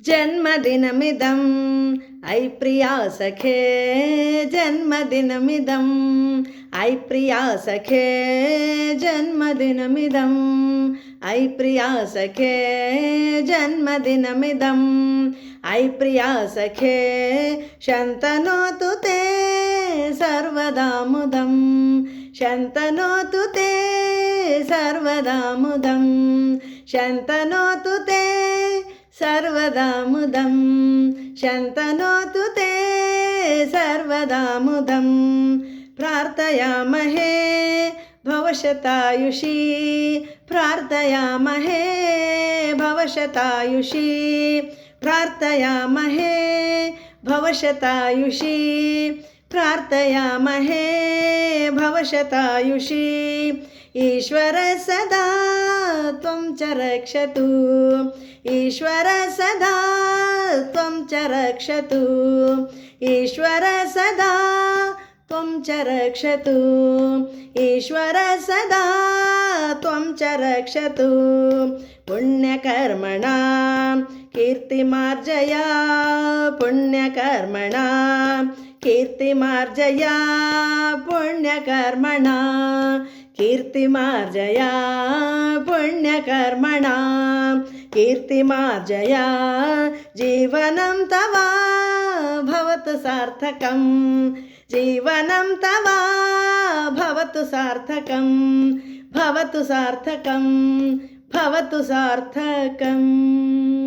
जन्मदिनमिदं I प्रिया सखे जन्मदिनमिदं I प्रिया सखे जन्मदिनमिदं I प्रिया सखे जन्मदिनमिदं ऐ प्रिया सखे शन्तनोतु ते सर्वदा मुदं शन्तनोतु ते सर्वदा मुदं शन्तनोतु ते सर्वदा मुदं शन्तनोतु ते सर्वदा मुदं प्रार्थयामहे भवशतायुषी प्रार्थयामहे भवशतायुषी प्रार्थयामहे भवशतायुषी प्रार्थयामहे भवशतायुषी ईश्वर सदा त्वं च रक्षतु ईश्वर सदा त्वं च रक्षतु ईश्वर सदा त्वं च रक्षतु ईश्वर सदा त्वं च रक्षतु पुण्यकर्मणा कीर्तिमार्जया पुण्यकर्मणा कीर्तिमार्जया पुण्यकर्मणा कीर्तिमार्जया पुण्यकर्मणा कीर्तिमार्जया जीवनं तव भवतु सार्थकं जीवनं तव भवतु सार्थकं भवतु सार्थकं भवतु सार्थकम्।